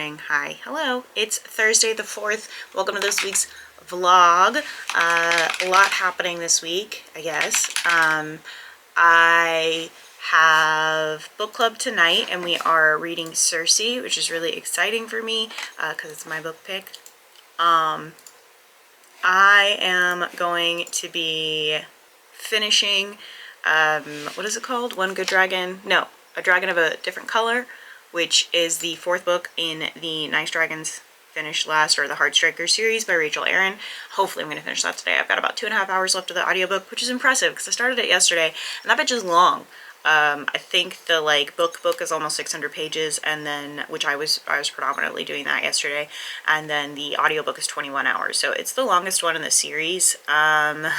morning. Hi, hello. It's Thursday the 4th. Welcome to this week's vlog. A lot happening this week, I guess. I have book club tonight and we are reading Circe, which is really exciting for me because it's my book pick. I am going to be finishing, what is it called? One Good Dragon? No, A Dragon of a Different Color, which is the 4th book in the Nice Dragons Finish Last, or the Heartstriker series by Rachel Aaron. Hopefully I'm going to finish that today. I've got about 2.5 hours left of the audiobook, which is impressive because I started it yesterday, and that bitch is long. I think the book is almost 600 pages, and then, which I was predominantly doing that yesterday, and then the audiobook is 21 hours, so it's the longest one in the series. Yeah,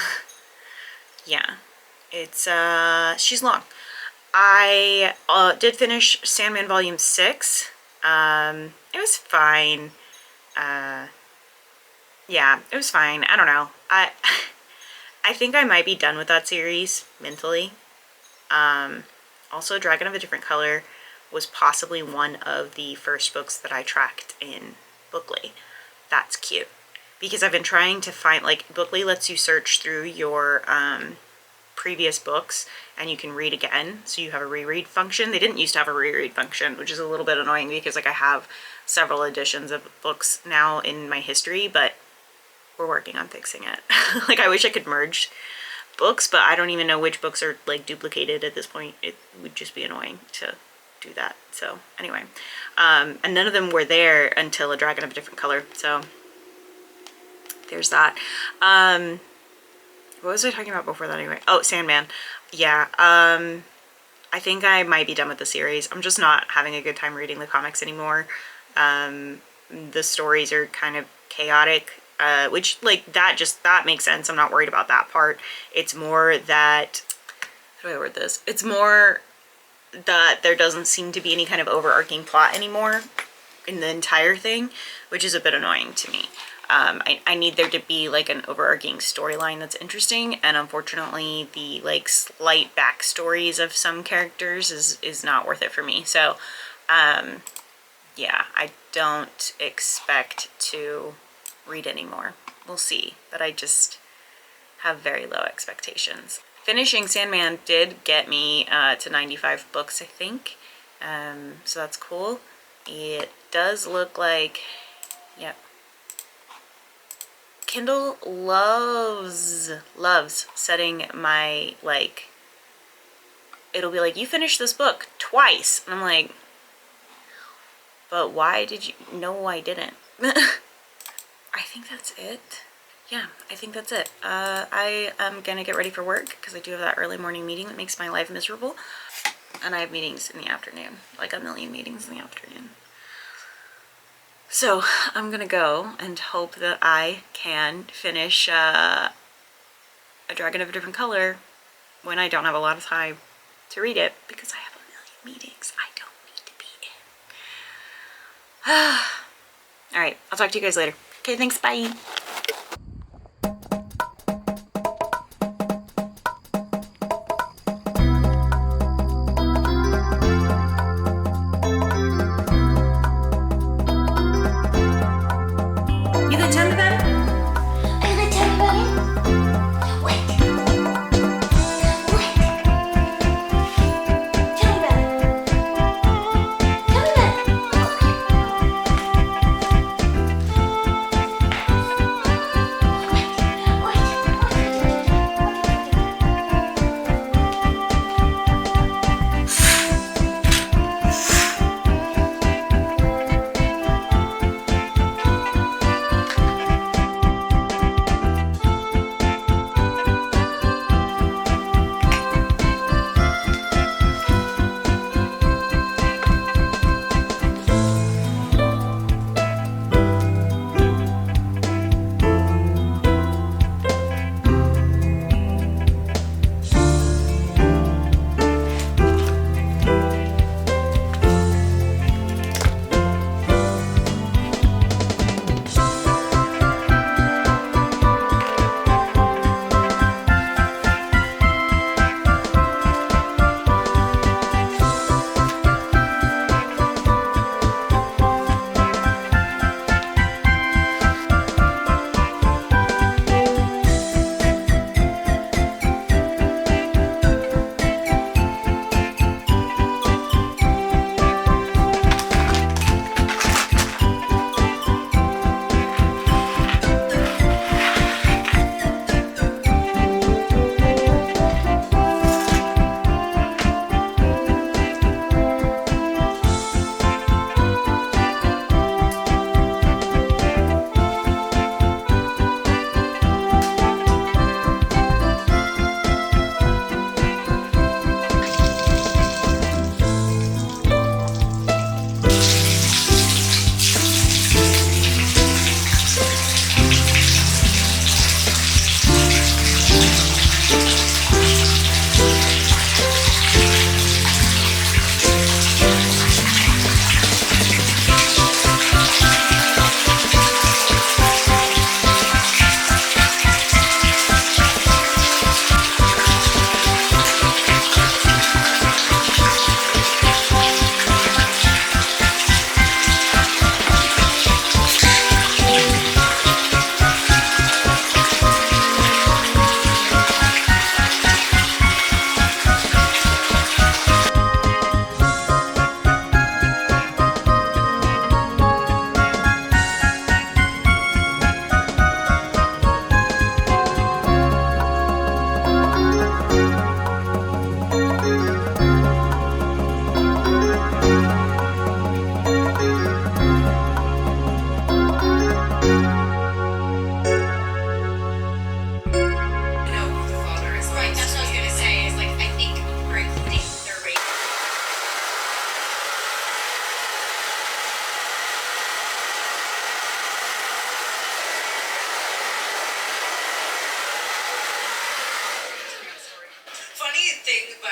it's she's long. I did finish Sandman Volume 6. It was fine. Yeah, it was fine. I don't know. I think I might be done with that series mentally. Also, Dragon of a Different Color was possibly one of the first books that I tracked in Bookly. That's cute. Because I've been trying to find, Bookly lets you search through your, previous books and you can read again, so you have a reread function. They didn't used to have a reread function, which is a little bit annoying because I have several editions of books now in my history, but we're working on fixing it. I wish I could merge books, but I don't even know which books are duplicated at this point. It would just be annoying to do that. So anyway, and none of them were there until A Dragon of a Different Color, so there's that. What was I talking about before that anyway? Oh, Sandman. Yeah, I think I might be done with the series. I'm just not having a good time reading the comics anymore. The stories are kind of chaotic, which, that makes sense. I'm not worried about that part. It's more that, how do I word this? It's more that there doesn't seem to be any kind of overarching plot anymore in the entire thing, which is a bit annoying to me. I need there to be an overarching storyline that's interesting, and unfortunately the slight backstories of some characters is not worth it for me. So yeah, I don't expect to read anymore. We'll see, but I just have very low expectations. Finishing Sandman did get me to 95 books, I think, so that's cool. It does look like, yep. Kindle loves setting my, it'll be you finished this book twice. And I'm like, but why did you? No, I didn't. I think that's it. Yeah, I think that's it. I am gonna get ready for work because I do have that early morning meeting that makes my life miserable. And I have meetings in the afternoon, a million meetings in the afternoon. So I'm gonna go and hope that I can finish A Dragon of a Different Color when I don't have a lot of time to read it, because I have a million meetings I don't need to be in. Alright, I'll talk to you guys later. Okay, thanks, bye!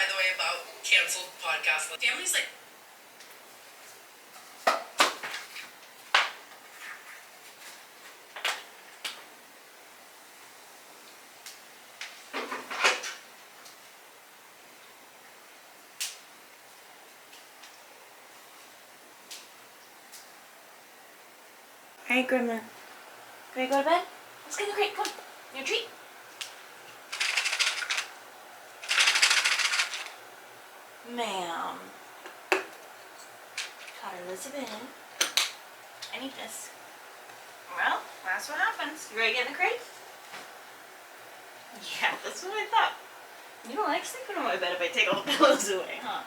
by the way, about canceled podcasts. Family's like... Alright, Grandma. Can we go to bed? Let's get in the crate. Come on. Your treat. Ma'am. Got Elizabeth. I need this. Well, that's what happens. You ready to get in the crate? Yeah, that's what I thought. You don't like sleeping on my bed if I take all the pillows away, huh?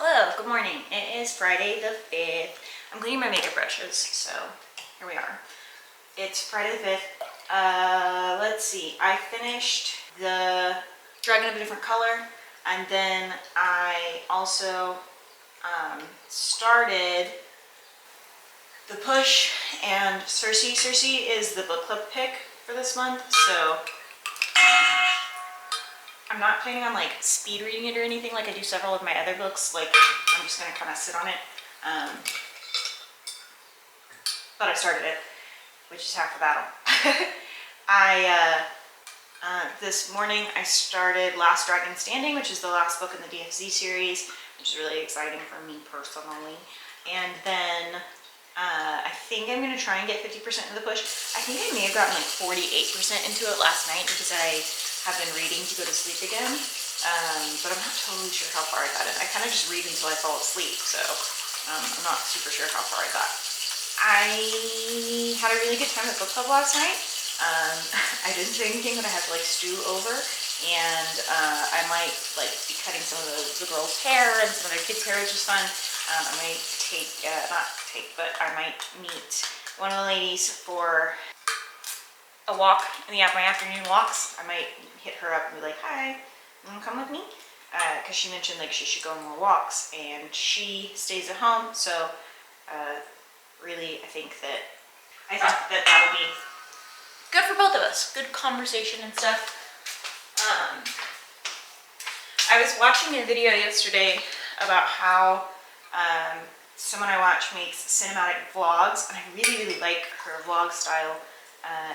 Hello, good morning. It is Friday the 5th. I'm cleaning my makeup brushes, so here we are. It's Friday the 5th. Let's see. I finished the Dragon of a Different Color, and then I also started the Push and Circe. Circe is the book club pick for this month, so I'm not planning on like speed reading it or anything like I do several of my other books. Like, I'm just gonna kind of sit on it. But I started it, which is half the battle. This morning I started Last Dragon Standing, which is the last book in the DFZ series, which is really exciting for me personally. And then I think I'm gonna try and get 50% of the Push. I think I may have gotten like 48% into it last night because I have been reading to go to sleep again, but I'm not totally sure how far I got in. I kind of just read until I fall asleep, so I'm not super sure how far I got. I had a really good time at book club last night. I didn't do anything that I had to like stew over, and I might like be cutting some of the girls' hair and some of their kids' hair, which is fun. I might I might meet one of the ladies for a walk in my afternoon walks. I might hit her up and be like, hi, you wanna come with me? Because she mentioned like she should go on more walks, and she stays at home, so really I think that that'll be good for both of us. Good conversation and stuff. I was watching a video yesterday about how someone I watch makes cinematic vlogs, and I really like her vlog style.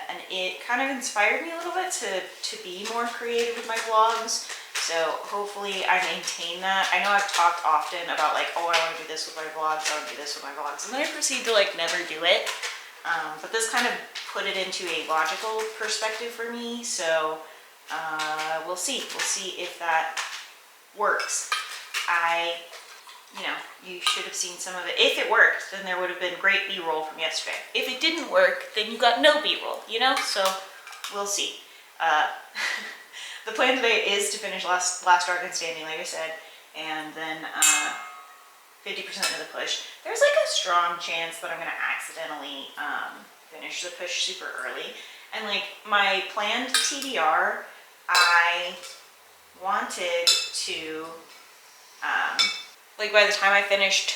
And it kind of inspired me a little bit to be more creative with my vlogs. So hopefully I maintain that. I know I've talked often about like, oh, I want to do this with my vlogs, I want to do this with my vlogs, and then I proceed to like never do it. But this kind of put it into a logical perspective for me. So we'll see. We'll see if that works. You should have seen some of it. If it worked, then there would have been great B-roll from yesterday. If it didn't work, then you got no B-roll, So we'll see. The plan today is to finish Last Dragon Standing, like I said, and then 50% of the Push. There's like a strong chance that I'm going to accidentally finish the Push super early. And like my planned TBR, I wanted to... like by the time I finished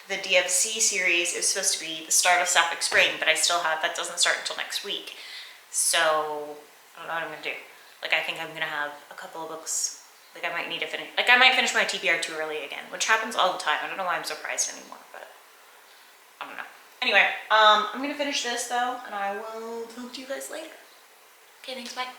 the DFC series, it was supposed to be the start of Sapphic Spring, but that doesn't start until next week. So I don't know what I'm gonna do. Like I think I'm gonna have a couple of books, like I might need to finish, like I might finish my TBR too early again, which happens all the time. I don't know why I'm surprised anymore, but I don't know. Anyway, I'm gonna finish this though, and I will talk to you guys later. Okay, thanks, bye.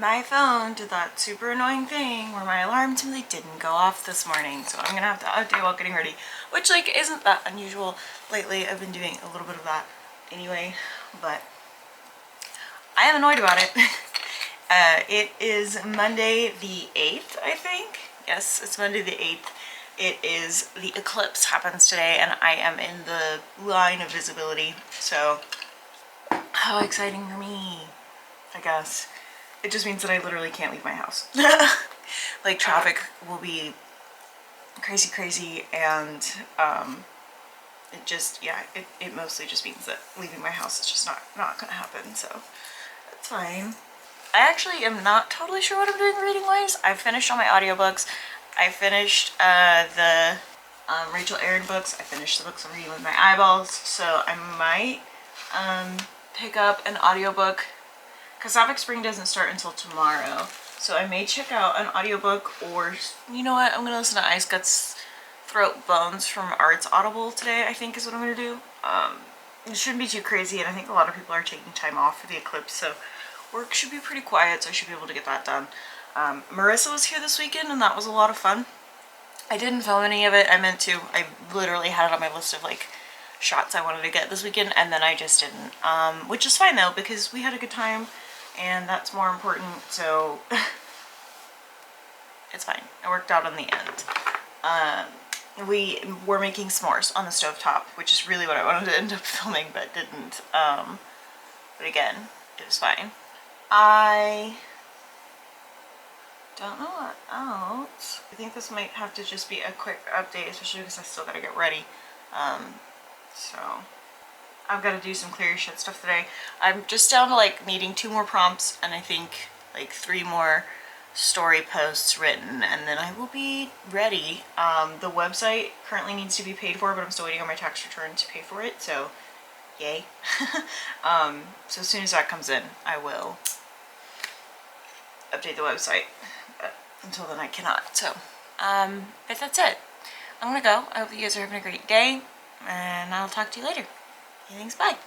my phone did that super annoying thing where my alarm simply didn't go off this morning, so I'm gonna have to update while getting ready, which like isn't that unusual. Lately I've been doing a little bit of that anyway, but I am annoyed about it. It is Monday the 8th, I think. Yes, it's Monday the 8th. It is the eclipse happens today, and I am in the line of visibility, so how exciting for me, I guess. It just means that I literally can't leave my house. Like, traffic will be crazy, and it just, yeah, it mostly just means that leaving my house is just not gonna happen, so that's fine. I actually am not totally sure what I'm doing reading-wise. I've finished all my audiobooks. I finished the Rachel Aaron books. I finished the books I'm reading with my eyeballs, so I might pick up an audiobook, because Thematic Spring doesn't start until tomorrow, so I may check out an audiobook, or you know what, I'm gonna listen to Ice Guts Throat Bones from Arts Audible today, I think is what I'm gonna do. It shouldn't be too crazy, and I think a lot of people are taking time off for the eclipse, so work should be pretty quiet, so I should be able to get that done. Marissa was here this weekend, and that was a lot of fun. I didn't film any of it. I meant to. I literally had it on my list of like shots I wanted to get this weekend, and then I just didn't. Which is fine though, because we had a good time, and that's more important, so it's fine. It worked out in the end. We were making s'mores on the stovetop, which is really what I wanted to end up filming, but didn't. But again, it was fine. I don't know what else. I think this might have to just be a quick update, especially because I still gotta get ready. So I've got to do some CLEARURSHT stuff today. I'm just down to like needing 2 more prompts, and I think like 3 more story posts written, and then I will be ready. The website currently needs to be paid for, but I'm still waiting on my tax return to pay for it, so yay. So as soon as that comes in, I will update the website, but until then I cannot. So but that's it. I'm gonna go. I hope you guys are having a great day, and I'll talk to you later. Thanks, bye.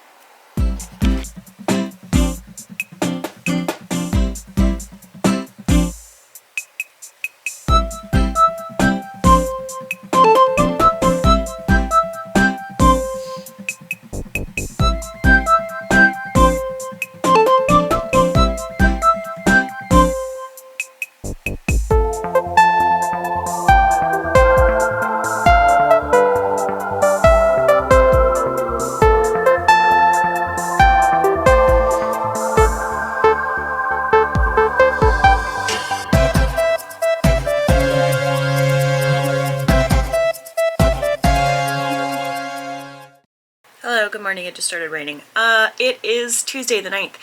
Hello, good morning. It just started raining. It is Tuesday the 9th.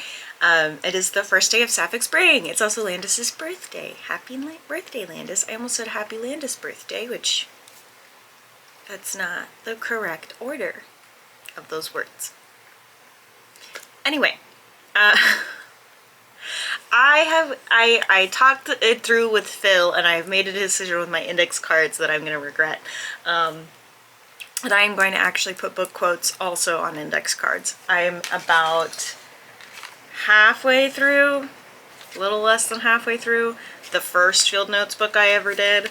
It is the first day of Sapphic Spring. It's also Landis's birthday. Happy birthday, Landis. I almost said happy Landis birthday, which that's not the correct order of those words. Anyway, I talked it through with Phil, and I've made a decision with my index cards that I'm going to regret. And I'm going to actually put book quotes also on index cards. I'm about halfway through, a little less than halfway through, the first field notes book I ever did.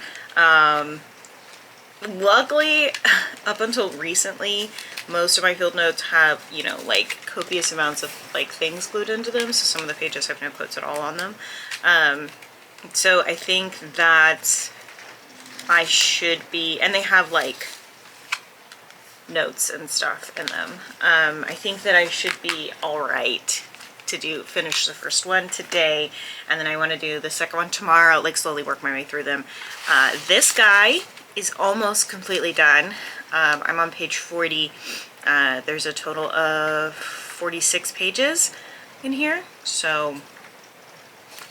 Luckily, up until recently, most of my field notes have, you know, like copious amounts of like things glued into them, so some of the pages have no quotes at all on them. So I think that I should be, and they have like notes and stuff in them. I think that I should be alright to finish the first one today, and then I want to do the second one tomorrow, like slowly work my way through them. This guy is almost completely done. I'm on page 40. There's a total of 46 pages in here, so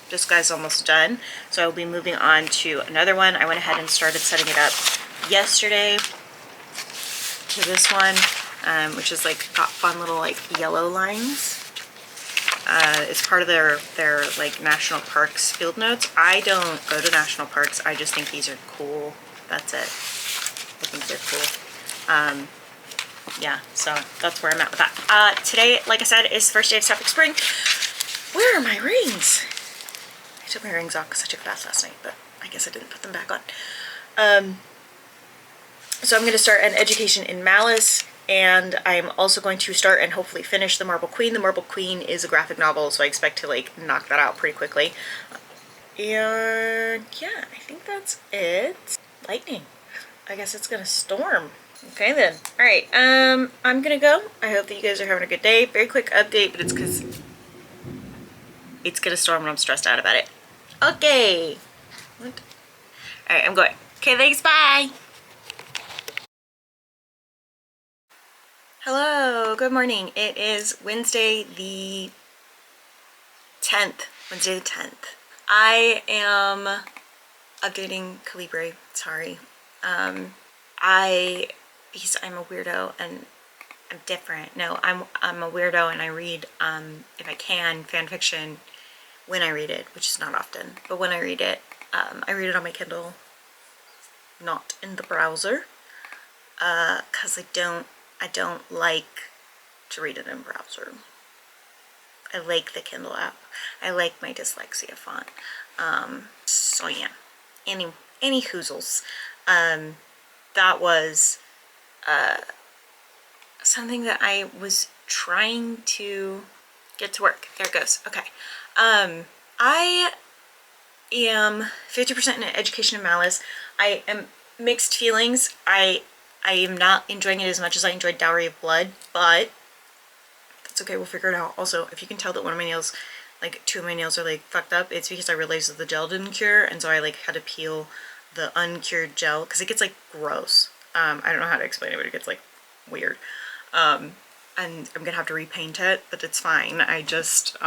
this guy's almost done. So I'll be moving on to another one. I went ahead and started setting it up yesterday to this one, which is like got fun little like yellow lines. It's part of their like national parks field notes. I don't go to national parks. I just think these are cool. That's it. I think they're cool. Yeah, so that's where I'm at with that. Today, like I said, is the first day of Sapphic Spring. Where are my rings? I took my earrings off because I took a bath last night, but I guess I didn't put them back on. So I'm going to start an education in Malice, and I'm also going to start and hopefully finish The Marble Queen. The Marble Queen is a graphic novel, so I expect to like knock that out pretty quickly. And yeah, I think that's it. Lightning. I guess it's gonna storm. Okay then. Alright, I'm gonna go. I hope that you guys are having a good day. Very quick update, but it's because it's gonna storm and I'm stressed out about it. Okay. What? Alright, I'm going. Okay, thanks, bye! Hello, good morning. It is Wednesday the 10th. Wednesday the 10th. I am updating Calibri, sorry. Because I'm a weirdo and I'm different. No, I'm a weirdo and I read, if I can, fan fiction when I read it, which is not often. But when I read it on my Kindle, not in the browser, because I don't like to read it in browser. I like the Kindle app. I like my dyslexia font. So yeah, any hoozles. That was something that I was trying to get to work. There it goes. Okay. I am 50% in Education and Malice. I am mixed feelings. I am not enjoying it as much as I enjoyed Dowry of Blood, but that's okay. We'll figure it out. Also, if you can tell that one of my nails, like 2 of my nails are like fucked up, it's because I realized that the gel didn't cure, and so I like had to peel the uncured gel because it gets like gross. I don't know how to explain it, but it gets like weird. And I'm gonna have to repaint it, but it's fine. I just,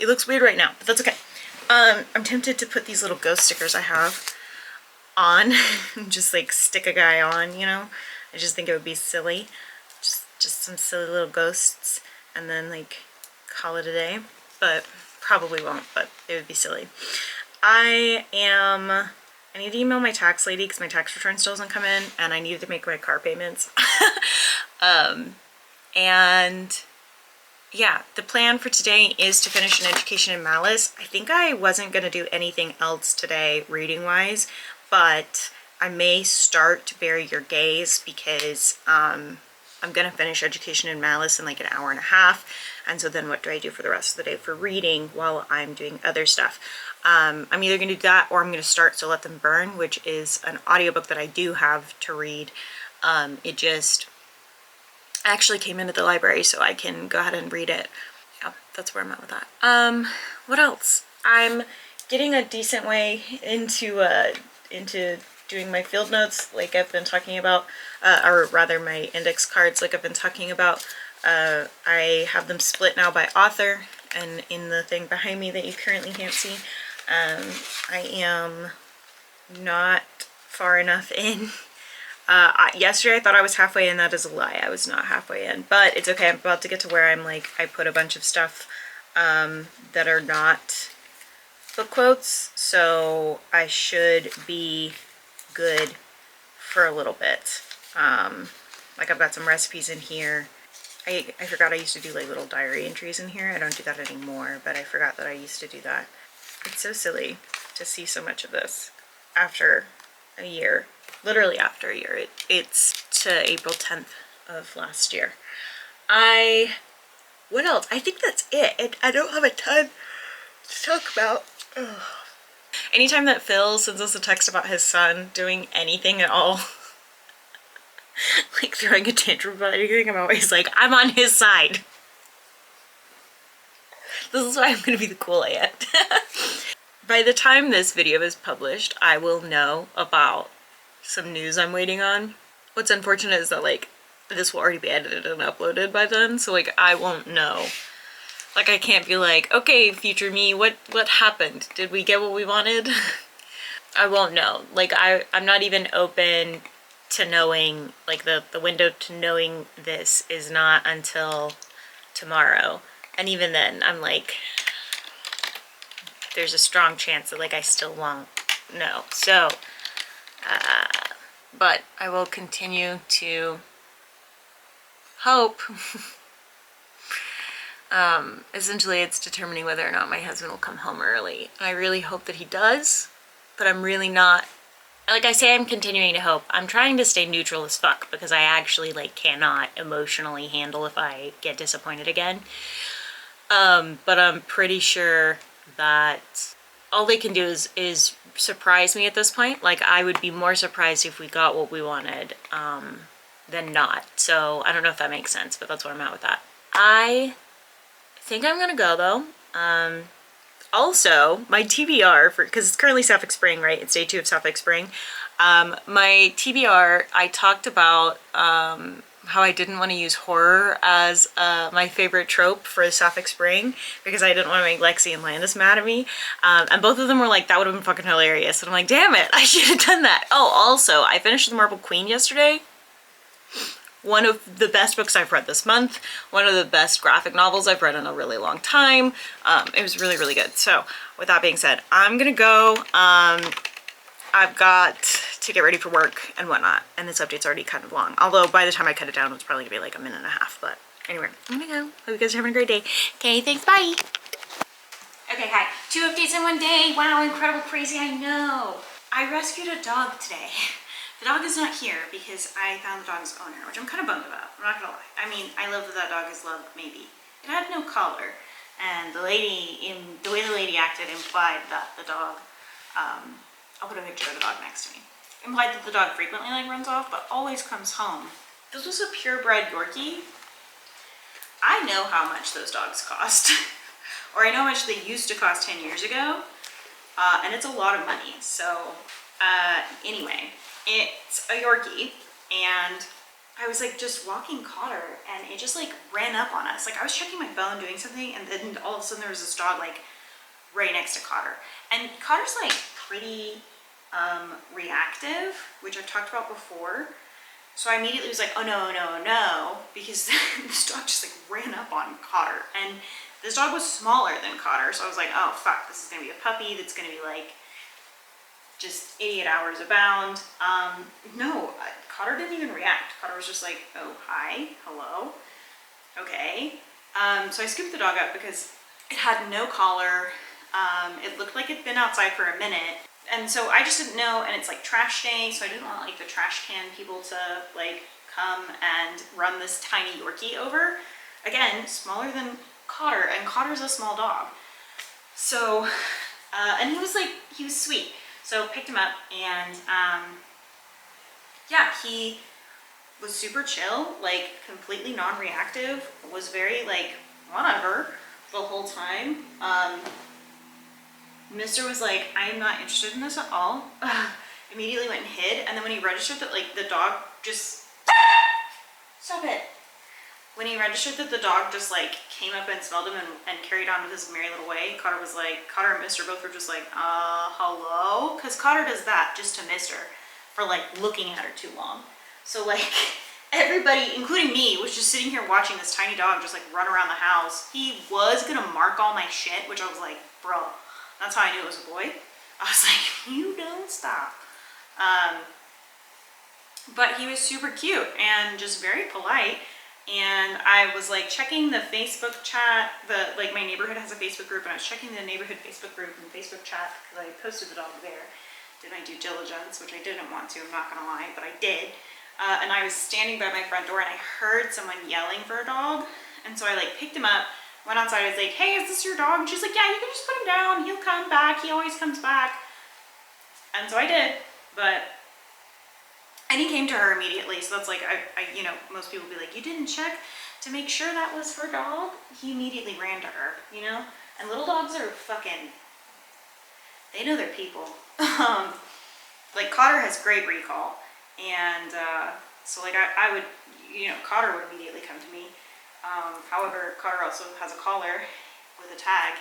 it looks weird right now, but that's okay. I'm tempted to put these little ghost stickers I have on, just like stick a guy on, you know? I just think it would be silly. Just some silly little ghosts, and then like call it a day, but probably won't, but it would be silly. I need to email my tax lady because my tax return still hasn't come in, and I needed to make my car payments. And yeah, the plan for today is to finish an Education in Malice. I think I wasn't going to do anything else today reading wise, but I may start to Bury Your Gaze because I'm going to finish Education in Malice in like an hour and a half. And so then what do I do for the rest of the day for reading while I'm doing other stuff? I'm either going to do that or I'm going to start So Let Them Burn, which is an audiobook that I do have to read. It just actually came in at the library, so I can go ahead and read it. Yeah, that's where I'm at with that. What else? I'm getting a decent way into doing my field notes, like I've been talking about, or rather my index cards, like I've been talking about. I have them split now by author, and in the thing behind me that you currently can't see, I am not far enough in. Yesterday I thought I was halfway in. That is a lie. I was not halfway in, but it's okay. I'm about to get to where I'm like, I put a bunch of stuff that are not book quotes, so I should be good for a little bit. Like I've got some recipes in here. I forgot I used to do like little diary entries in here. I don't do that anymore, but I forgot that I used to do that. It's so silly to see so much of this after a year. Literally after a year. It's to April 10th of last year. What else? I think that's it. I don't have a ton to talk about. Ugh. Anytime that Phil sends us a text about his son doing anything at all, like throwing a tantrum about anything, I'm always like, I'm on his side. This is why I'm gonna be the cool aunt. By the time this video is published, I will know about some news I'm waiting on. What's unfortunate is that like this will already be edited and uploaded by then, so like I won't know. Like I can't be like, okay, future me, what happened? Did we get what we wanted? I won't know. Like I'm not even open to knowing, like the window to knowing this is not until tomorrow. And even then I'm like, there's a strong chance that like I still won't know. So but I will continue to hope. Essentially, it's determining whether or not my husband will come home early. And I really hope that he does, but I'm really not. Like I say, I'm continuing to hope. I'm trying to stay neutral as fuck because I actually like cannot emotionally handle if I get disappointed again. But I'm pretty sure that all they can do is surprise me at this point. Like, I would be more surprised if we got what we wanted than not. So I don't know if that makes sense, but that's where I'm at with that. I think I'm gonna go though. Also, my TBR, because it's currently Sapphic Spring, right? It's day 2 of Sapphic Spring. My TBR, I talked about how I didn't want to use horror as my favorite trope for Sapphic Spring because I didn't want to make Lexi and Landis mad at me. And both of them were like, that would have been fucking hilarious. And I'm like, damn it, I should have done that. Oh, also, I finished The Marble Queen yesterday. One of the best books I've read this month. One of the best graphic novels I've read in a really long time. It was really, really good. So with that being said, I'm gonna go. I've got to get ready for work and whatnot. And this update's already kind of long. Although by the time I cut it down, it's probably gonna be like a minute and a half. But anyway, I'm gonna go. Hope you guys are having a great day. Okay, thanks, bye. Okay, hi. 2 updates in one day. Wow, incredible, crazy, I know. I rescued a dog today. The dog is not here because I found the dog's owner, which I'm kind of bummed about. I'm not gonna lie. I mean, I love that that dog is loved, maybe. It had no collar, and the way the lady acted implied that the dog, I'll put a picture of the dog next to me, implied that the dog frequently like runs off, but always comes home. This was a purebred Yorkie. I know how much those dogs cost, or I know how much they used to cost 10 years ago, and it's a lot of money. So anyway, it's a Yorkie, and I was like just walking Cotter, and it just like ran up on us. Like I was checking my phone doing something, and then all of a sudden there was this dog like right next to Cotter. And Cotter's like pretty reactive, which I've talked about before. So I immediately was like, oh no, no, no, because this dog just like ran up on Cotter. And this dog was smaller than Cotter, so I was like, oh fuck, this is gonna be a puppy that's gonna be like just idiot hours abound. No, Cotter didn't even react. Cotter was just like, oh, hi, hello, okay. So I scooped the dog up because it had no collar. It looked like it'd been outside for a minute. And so I just didn't know, and it's like trash day, so I didn't want like the trash can people to like come and run this tiny Yorkie over. Again, smaller than Cotter, and Cotter's a small dog. So, and he was sweet. So picked him up, and yeah, he was super chill, like completely non-reactive, was very like whatever the whole time. Mister was like, I'm not interested in this at all. Immediately went and hid, and then when he registered that like the dog just stop it. When he registered that the dog just like came up and smelled him and carried on with his merry little way, Cotter was like, Cotter and Mister both were just like, hello? Because Cotter does that just to Mister for like looking at her too long. So like everybody, including me, was just sitting here watching this tiny dog just like run around the house. He was gonna mark all my shit, which I was like, bro, that's how I knew it was a boy. I was like, you don't stop. But he was super cute and just very polite. And I was like checking the Facebook chat, like my neighborhood has a Facebook group, and I was checking the neighborhood Facebook group and Facebook chat because I posted the dog there. Did my due diligence, which I didn't want to, I'm not gonna lie, but I did. And I was standing by my front door, and I heard someone yelling for a dog. And so I like picked him up, went outside, I was like, hey, is this your dog? And she's like, yeah, you can just put him down, he'll come back, he always comes back. And so I did, and he came to her immediately. So that's like, I you know, most people will be like, you didn't check to make sure that was her dog? He immediately ran to her, you know? And little dogs are fucking, they know their people. Like Cotter has great recall. And so like I would, you know, Cotter would immediately come to me. However, Cotter also has a collar with a tag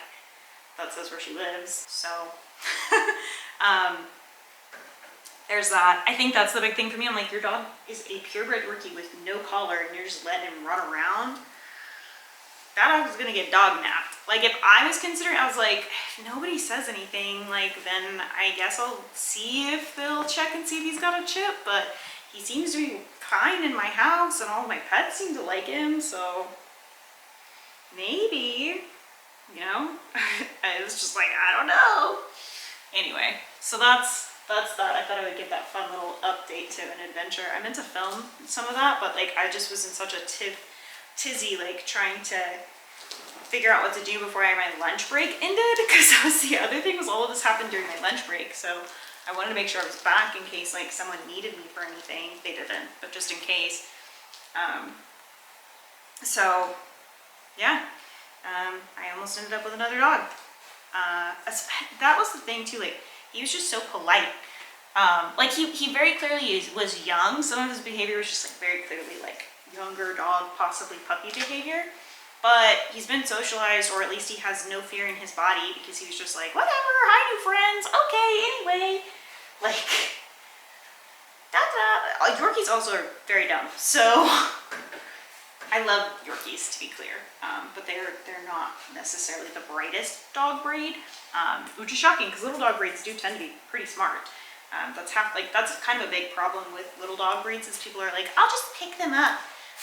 that says where she lives. So there's that. I think that's the big thing for me. I'm like, your dog is a purebred Yorkie with no collar, and you're just letting him run around. That dog's gonna get dog napped. Like if I was considering, I was like, if nobody says anything, like then I guess I'll see if they'll check and see if he's got a chip. But he seems to be fine in my house, and all of my pets seem to like him. So maybe, you know? I was just like, I don't know. Anyway, so that's that. I thought I would give that fun little update to an adventure. I meant to film some of that, but like I just was in such a tizzy, like trying to figure out what to do before my lunch break ended, because that was the other thing, was all of this happened during my lunch break. So I wanted to make sure I was back in case like someone needed me for anything. They didn't, but just in case. So yeah, I almost ended up with another dog. That was the thing too, like he was just so polite. Like he very clearly was young. Some of his behavior was just like very clearly like younger dog, possibly puppy behavior. But he's been socialized, or at least he has no fear in his body, because he was just like, whatever, hi new friends, okay, anyway. Like, Yorkies also are very dumb. So I love Yorkies, to be clear, but they're not necessarily the brightest dog breed, which is shocking because little dog breeds do tend to be pretty smart. That's kind of a big problem with little dog breeds, is people are like, I'll just pick them up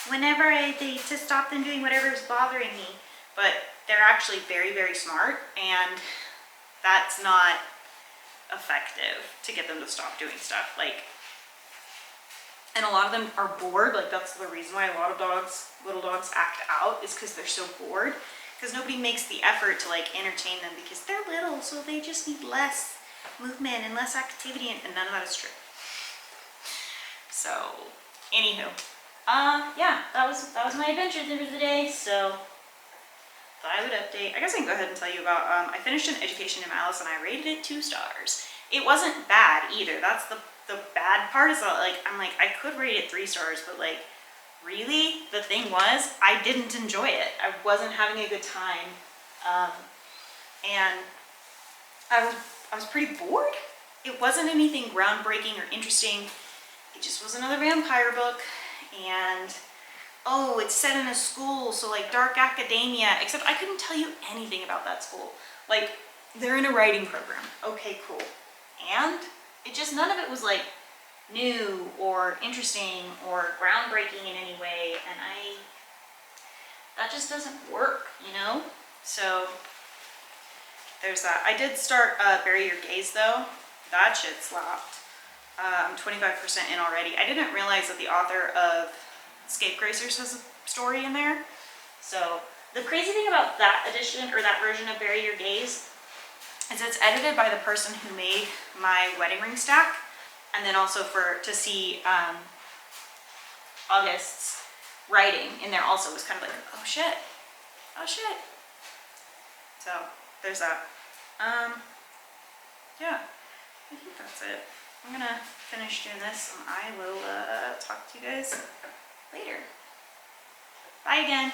whenever to stop them doing whatever is bothering me. But they're actually very, very smart, and that's not effective to get them to stop doing stuff. Like, and a lot of them are bored. Like, that's the reason why a lot of little dogs act out, is because they're so bored, because nobody makes the effort to like entertain them, because they're little, so they just need less movement and less activity, and none of that is true. So anywho, yeah, that was my adventure for the day. So thought I would update. I guess I can go ahead and tell you about, I finished an Education in Malice and I rated it 2 stars. It wasn't bad either. That's the bad part, is that like, I'm like, I could rate it 3 stars, but like, really, the thing was, I didn't enjoy it. I wasn't having a good time. And I was pretty bored. It wasn't anything groundbreaking or interesting. It just was another vampire book, and oh, it's set in a school, so like dark academia, except I couldn't tell you anything about that school. Like, they're in a writing program. Okay, cool. And it just, none of it was like new or interesting or groundbreaking in any way, and that just doesn't work, you know? So there's that. I did start Bury Your Gaze though. That shit slapped. I'm 25% in already. I didn't realize that the author of Scapegracers has a story in there. So the crazy thing about that edition, or that version of Bury Your Gaze, is it's edited by the person who made my wedding ring stack, and then also to see August's writing in there also was kind of like, oh shit. So there's that. Yeah, I think that's it. I'm gonna finish doing this, and I will talk to you guys later. Bye again.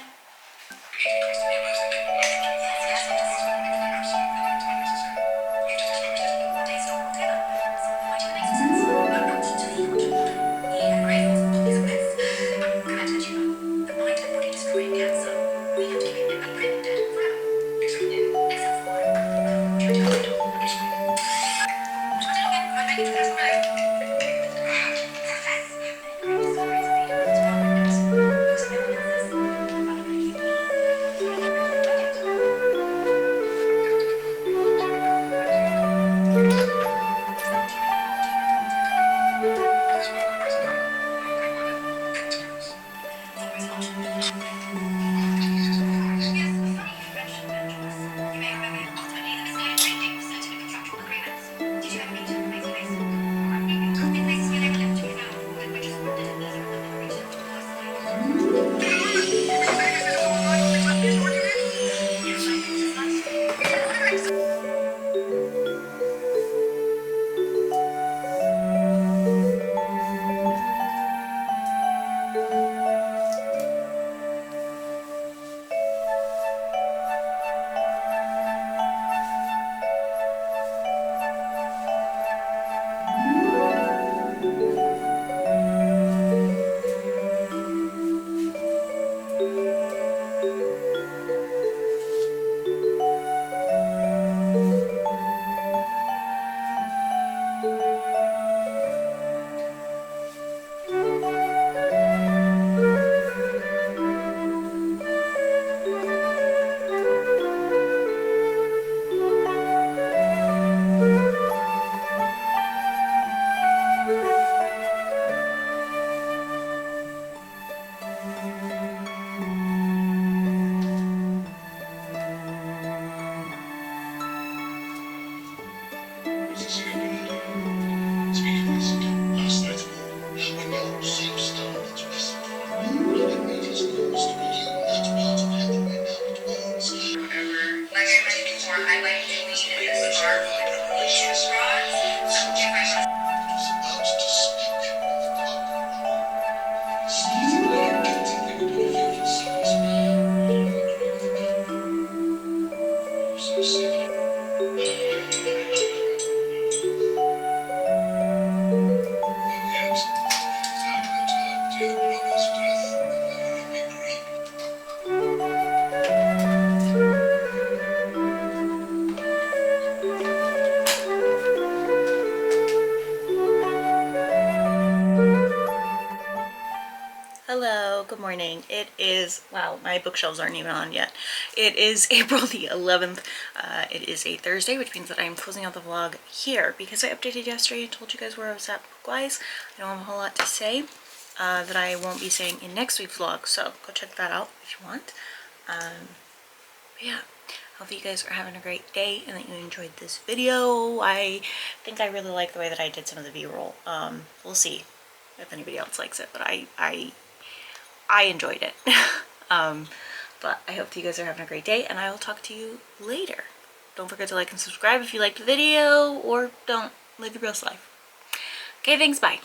Hello, good morning. It is, wow, my bookshelves aren't even on yet. It is April the 11th. It is a Thursday, which means that I am closing out the vlog here because I updated yesterday and told you guys where I was at book-wise. I don't have a whole lot to say that I won't be saying in next week's vlog, so go check that out if you want. But yeah, hope you guys are having a great day and that you enjoyed this video. I think I really like the way that I did some of the B-roll. We'll see if anybody else likes it, but I enjoyed it. But I hope you guys are having a great day, and I will talk to you later. Don't forget to like and subscribe if you liked the video, or don't. Live your best life. Okay, thanks, bye.